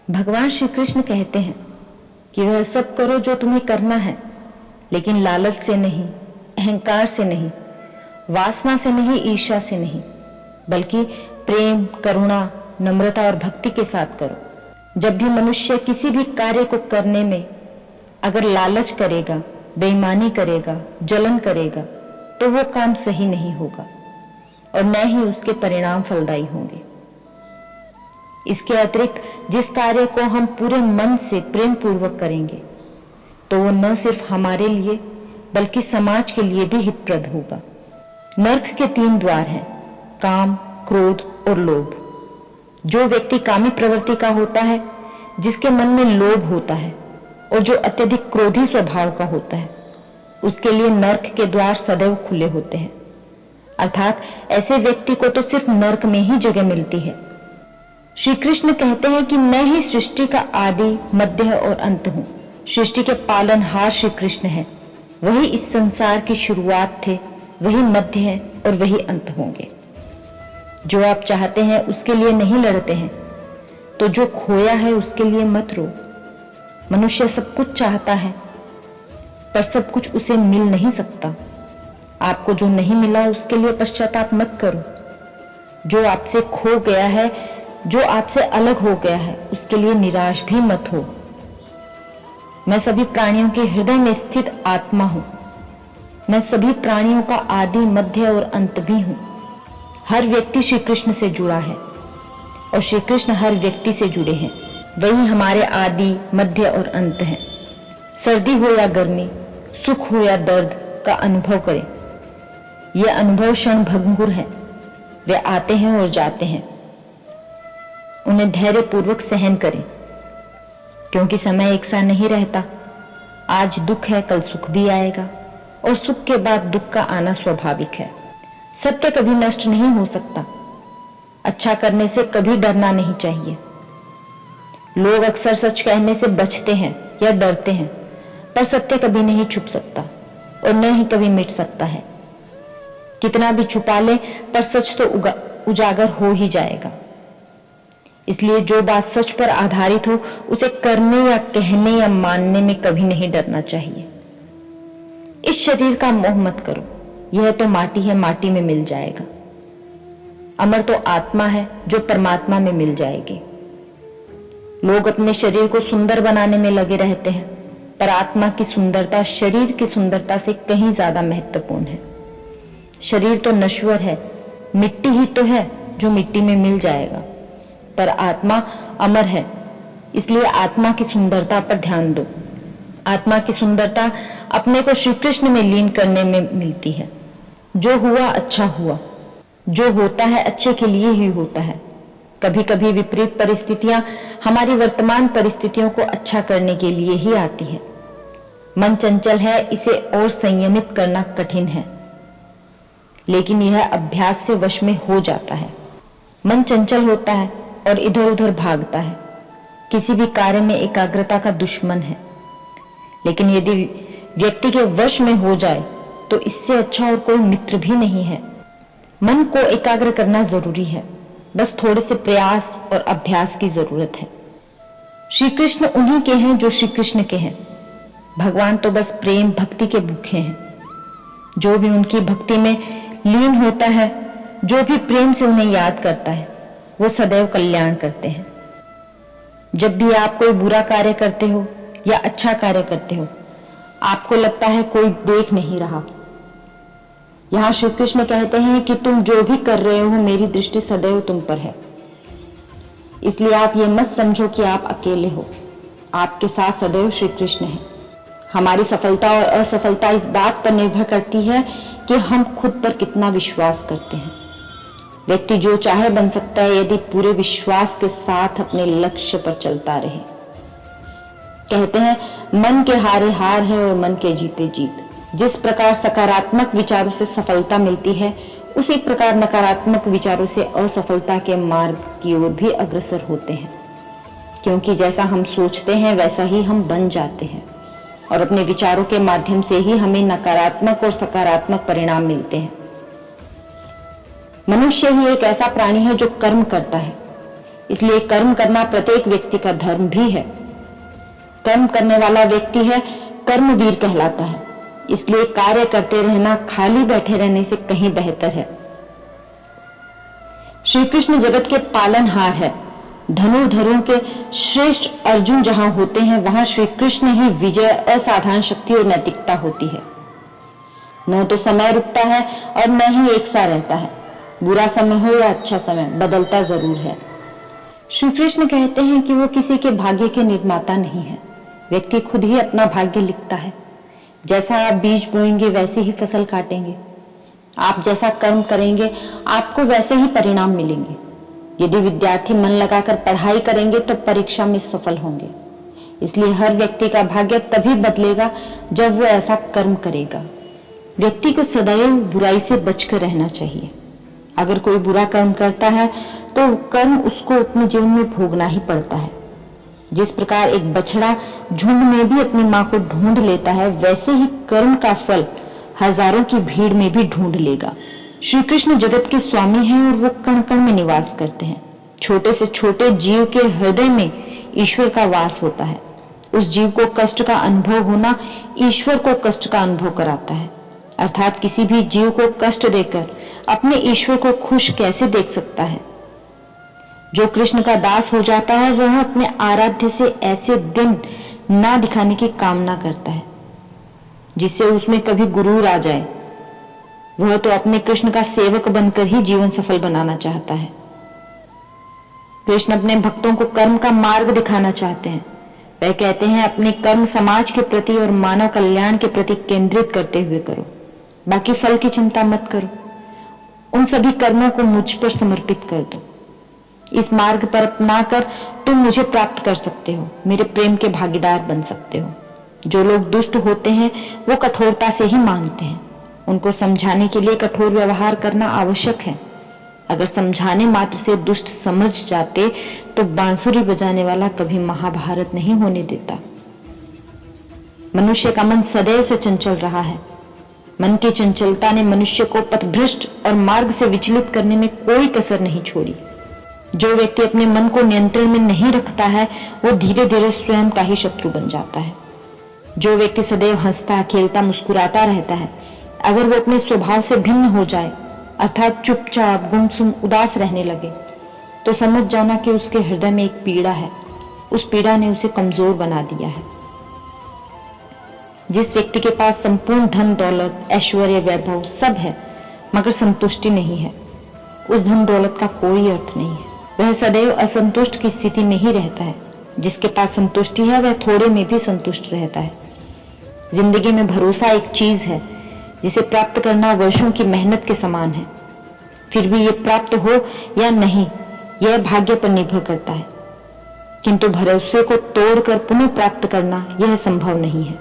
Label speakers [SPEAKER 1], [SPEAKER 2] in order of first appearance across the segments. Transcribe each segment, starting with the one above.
[SPEAKER 1] भगवान श्री कृष्ण कहते हैं कि वह सब करो जो तुम्हें करना है, लेकिन लालच से नहीं, अहंकार से नहीं, वासना से नहीं, ईर्ष्या से नहीं, बल्कि प्रेम, करुणा, नम्रता और भक्ति के साथ करो। जब भी मनुष्य किसी भी कार्य को करने में अगर लालच करेगा, बेईमानी करेगा, जलन करेगा, तो वो काम सही नहीं होगा और न ही उसके परिणाम फलदायी होंगे। इसके अतिरिक्त जिस कार्य को हम पूरे मन से प्रेम पूर्वक करेंगे तो वो न सिर्फ हमारे लिए बल्कि समाज के लिए भी हितप्रद होगा। नर्क के 3 द्वार हैं, काम, क्रोध और लोभ। जो व्यक्ति कामी प्रवृत्ति का होता है, जिसके मन में लोभ होता है और जो अत्यधिक क्रोधी स्वभाव का होता है, उसके लिए नर्क के द्वार सदैव खुले होते हैं। अर्थात ऐसे व्यक्ति को तो सिर्फ नर्क में ही जगह मिलती है। श्री कृष्ण कहते हैं कि मैं ही सृष्टि का आदि, मध्य और अंत हूँ। सृष्टि के पालनहार श्री कृष्ण है। वही इस संसार की शुरुआत थे, वही मध्य है और वही अंत होंगे। जो आप चाहते हैं उसके लिए नहीं लड़ते हैं, तो जो खोया है उसके लिए मत रो। मनुष्य सब कुछ चाहता है, पर सब कुछ उसे मिल नहीं सकता। आपको जो नहीं मिला उसके लिए पश्चाताप मत करो। जो आपसे खो गया है, जो आपसे अलग हो गया है, उसके लिए निराश भी मत हो। मैं सभी प्राणियों के हृदय में स्थित आत्मा हूं। मैं सभी प्राणियों का आदि, मध्य और अंत भी हूं। हर व्यक्ति श्री कृष्ण से जुड़ा है और श्री कृष्ण हर व्यक्ति से जुड़े हैं। वही हमारे आदि, मध्य और अंत हैं। सर्दी हो या गर्मी, सुख हो या दर्द का अनुभव करें। यह अनुभव क्षण भंगुर है। वे आते हैं और जाते हैं। उन्हें धैर्य पूर्वक सहन करें, क्योंकि समय एक सा नहीं रहता। आज दुख है, कल सुख भी आएगा और सुख के बाद दुख का आना स्वाभाविक है। सत्य कभी नष्ट नहीं हो सकता। अच्छा करने से कभी डरना नहीं चाहिए। लोग अक्सर सच कहने से बचते हैं या डरते हैं, पर सत्य कभी नहीं छुप सकता और न ही कभी मिट सकता है। कितना भी छुपा ले, पर सच तो उजागर हो ही जाएगा। इसलिए जो बात सच पर आधारित हो, उसे करने या कहने या मानने में कभी नहीं डरना चाहिए। इस शरीर का मोह मत करो। यह तो माटी है, माटी में मिल जाएगा। अमर तो आत्मा है, जो परमात्मा में मिल जाएगी। लोग अपने शरीर को सुंदर बनाने में लगे रहते हैं, पर आत्मा की सुंदरता शरीर की सुंदरता से कहीं ज्यादा महत्वपूर्ण है। शरीर तो नश्वर है, मिट्टी ही तो है जो मिट्टी में मिल जाएगा, पर आत्मा अमर है। इसलिए आत्मा की सुंदरता पर ध्यान दो। आत्मा की सुंदरता अपने को श्री कृष्ण में लीन करने में मिलती है। जो हुआ अच्छा हुआ। जो होता है अच्छे के लिए ही होता है। कभी कभी विपरीत परिस्थितियां हमारी वर्तमान परिस्थितियों को अच्छा करने के लिए ही आती है। मन चंचल है, इसे और संयमित करना कठिन है, लेकिन यह अभ्यास से वश में हो जाता है। मन चंचल होता है और इधर उधर भागता है। किसी भी कार्य में एकाग्रता का दुश्मन है, लेकिन यदि व्यक्ति के वश में हो जाए तो इससे अच्छा और कोई मित्र भी नहीं है। मन को एकाग्र करना जरूरी है, बस थोड़े से प्रयास और अभ्यास की जरूरत है। श्री कृष्ण उन्हीं के हैं जो श्री कृष्ण के हैं। भगवान तो बस प्रेम भक्ति के भूखे हैं। जो भी उनकी भक्ति में लीन होता है, जो भी प्रेम से उन्हें याद करता है, वो सदैव कल्याण करते हैं। जब भी आप कोई बुरा कार्य करते हो या अच्छा कार्य करते हो, आपको लगता है कोई देख नहीं रहा। यहाँ श्री कृष्ण कहते हैं कि तुम जो भी कर रहे हो, मेरी दृष्टि सदैव तुम पर है। इसलिए आप ये मत समझो कि आप अकेले हो। आपके साथ सदैव श्री कृष्ण है। हमारी सफलता और असफलता इस बात पर निर्भर करती है कि हम खुद पर कितना विश्वास करते हैं। व्यक्ति जो चाहे बन सकता है, यदि पूरे विश्वास के साथ अपने लक्ष्य पर चलता रहे। कहते हैं मन के हारे हार है और मन के जीते जीत। जिस प्रकार सकारात्मक विचारों से सफलता मिलती है, उसी प्रकार नकारात्मक विचारों से असफलता के मार्ग की ओर भी अग्रसर होते हैं। क्योंकि जैसा हम सोचते हैं वैसा ही हम बन जाते हैं, और अपने विचारों के माध्यम से ही हमें नकारात्मक और सकारात्मक परिणाम मिलते हैं। मनुष्य ही एक ऐसा प्राणी है जो कर्म करता है, इसलिए कर्म करना प्रत्येक व्यक्ति का धर्म भी है। कर्म करने वाला व्यक्ति है कर्मवीर कहलाता है। इसलिए कार्य करते रहना खाली बैठे रहने से कहीं बेहतर है। श्री कृष्ण जगत के पालनहार है। धनुर्धरों के श्रेष्ठ अर्जुन जहां होते हैं वहां श्री कृष्ण ही विजय, असाधारण शक्ति और नैतिकता होती है। न तो समय रुकता है और न ही एक सा रहता है। बुरा समय हो या अच्छा समय, बदलता जरूर है। श्री कृष्ण कहते हैं कि वो किसी के भाग्य के निर्माता नहीं है। व्यक्ति खुद ही अपना भाग्य लिखता है। जैसा आप बीज बोएंगे वैसे ही फसल काटेंगे। आप जैसा कर्म करेंगे आपको वैसे ही परिणाम मिलेंगे। यदि विद्यार्थी मन लगाकर पढ़ाई करेंगे तो परीक्षा में सफल होंगे। इसलिए हर व्यक्ति का भाग्य तभी बदलेगा जब वो ऐसा कर्म करेगा। व्यक्ति को सदैव बुराई से बचकर रहना चाहिए। अगर कोई बुरा कर्म करता है तो कर्म उसको अपने जीवन में भोगना ही पड़ता है। जिस प्रकार एक बछड़ा झुंड में भी अपनी मां को ढूंढ लेता है, वैसे ही कर्म का फल हजारों की भीड़ में भी ढूंढ लेगा। श्री कृष्ण जगत के स्वामी हैं और वो कण कण में निवास करते हैं। छोटे से छोटे जीव के हृदय में ईश्वर का वास होता है। उस जीव को कष्ट का अनुभव होना ईश्वर को कष्ट का अनुभव कराता है। अर्थात किसी भी जीव को कष्ट देकर अपने ईश्वर को खुश कैसे देख सकता है। जो कृष्ण का दास हो जाता है वह अपने आराध्य से ऐसे दिन ना दिखाने की कामना करता है जिससे उसमें कभी गुरूर आ जाए। वह तो अपने कृष्ण का सेवक बनकर ही जीवन सफल बनाना चाहता है। कृष्ण अपने भक्तों को कर्म का मार्ग दिखाना चाहते हैं। वह कहते हैं अपने कर्म समाज के प्रति और मानव कल्याण के प्रति केंद्रित करते हुए करो, बाकी फल की चिंता मत करो। उन सभी कर्मों को मुझ पर समर्पित कर दो। इस मार्ग पर अपनाकर तुम मुझे प्राप्त कर सकते हो, मेरे प्रेम के भागीदार बन सकते हो। जो लोग दुष्ट होते हैं वो कठोरता से ही मांगते हैं। उनको समझाने के लिए कठोर व्यवहार करना आवश्यक है। अगर समझाने मात्र से दुष्ट समझ जाते तो बांसुरी बजाने वाला कभी महाभारत नहीं होने देता। मनुष्य का मन सदैव से चंचल रहा है। मन की चंचलता ने मनुष्य को पथभ्रष्ट और मार्ग से विचलित करने में कोई कसर नहीं छोड़ी। जो व्यक्ति अपने मन को नियंत्रण में नहीं रखता है वो धीरे धीरे स्वयं का ही शत्रु बन जाता है। जो व्यक्ति सदैव हंसता, खेलता, मुस्कुराता रहता है, अगर वो अपने स्वभाव से भिन्न हो जाए, अर्थात चुपचाप, गुमसुम, उदास रहने लगे, तो समझ जाना कि उसके हृदय में एक पीड़ा है। उस पीड़ा ने उसे कमजोर बना दिया है। जिस व्यक्ति के पास संपूर्ण धन दौलत, ऐश्वर्य, वैभव सब है मगर संतुष्टि नहीं है, उस धन दौलत का कोई अर्थ नहीं है। वह सदैव असंतुष्ट की स्थिति में ही रहता है। जिसके पास संतुष्टि है वह थोड़े में भी संतुष्ट रहता है। जिंदगी में भरोसा एक चीज है जिसे प्राप्त करना वर्षों की मेहनत के समान है। फिर भी ये प्राप्त हो या नहीं यह भाग्य पर निर्भर करता है, किंतु भरोसे को तोड़कर पुनः प्राप्त करना यह संभव नहीं है।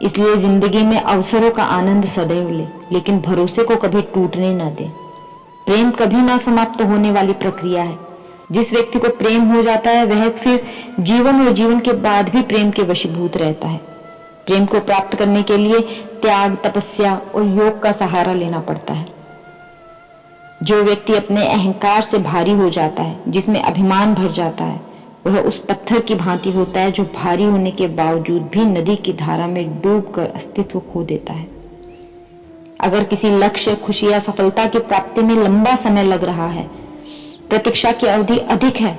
[SPEAKER 1] इसलिए जिंदगी में अवसरों का आनंद सदैव ले, लेकिन भरोसे को कभी टूटने न दे। प्रेम कभी ना समाप्त होने वाली प्रक्रिया है। जिस व्यक्ति को प्रेम हो जाता है वह फिर जीवन और जीवन के बाद भी प्रेम के वशीभूत रहता है। प्रेम को प्राप्त करने के लिए त्याग, तपस्या और योग का सहारा लेना पड़ता है। जो व्यक्ति अपने अहंकार से भारी हो जाता है, जिसमें अभिमान भर जाता है, वह उस पत्थर की भांति होता है जो भारी होने के बावजूद भी नदी की धारा में डूबकर अस्तित्व खो देता है। अगर किसी लक्ष्य, खुशी या सफलता की प्राप्ति में लंबा समय लग रहा है, प्रतीक्षा की अवधि अधिक है,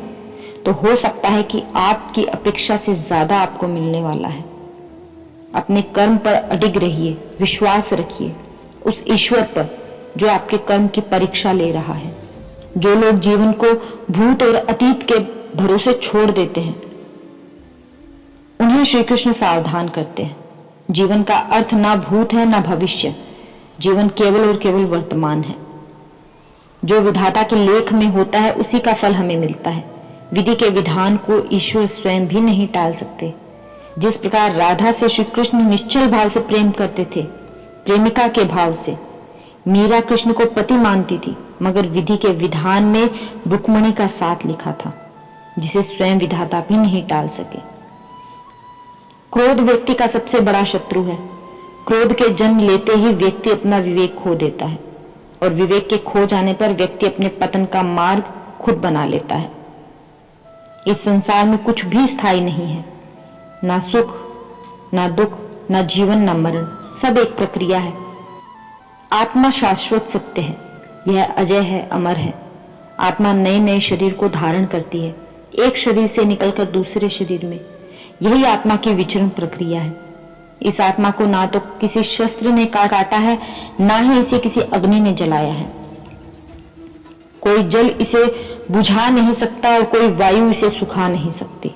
[SPEAKER 1] तो हो सकता है कि आपकी अपेक्षा से ज्यादा आपको मिलने वाला है। अपने कर्म पर अडिग रहिए, विश्वास रखिए उस ईश्वर पर जो आपके कर्म की परीक्षा ले रहा है। जो लोग जीवन को भूत और अतीत के भरोसे छोड़ देते हैं उन्हें श्री कृष्ण सावधान करते हैं। जीवन का अर्थ ना भूत है ना भविष्य, जीवन केवल और केवल वर्तमान है। जो विधाता के लेख में होता है उसी का फल हमें मिलता है। विधि के विधान को ईश्वर स्वयं भी नहीं टाल सकते। जिस प्रकार राधा से श्री कृष्ण निश्चल भाव से प्रेम करते थे, प्रेमिका के भाव से, मीरा कृष्ण को पति मानती थी, मगर विधि के विधान में रुक्मणी का साथ लिखा था जिसे स्वयं विधाता भी नहीं टाल सके। क्रोध व्यक्ति का सबसे बड़ा शत्रु है। क्रोध के जन्म लेते ही व्यक्ति अपना विवेक खो देता है और विवेक के खो जाने पर व्यक्ति अपने पतन का मार्ग खुद बना लेता है। इस संसार में कुछ भी स्थायी नहीं है, ना सुख, ना दुख, ना जीवन, ना मरण, सब एक प्रक्रिया है। आत्मा शाश्वत सत्य है, यह अजय है, अमर है। आत्मा नए नए शरीर को धारण करती है, एक शरीर से निकलकर दूसरे शरीर में। यही आत्मा की विचरण प्रक्रिया है। इस आत्मा को ना तो किसी शस्त्र ने काटा है, ना ही इसे किसी अग्नि ने जलाया है। कोई जल इसे बुझा नहीं सकता और कोई वायु इसे सुखा नहीं सकती।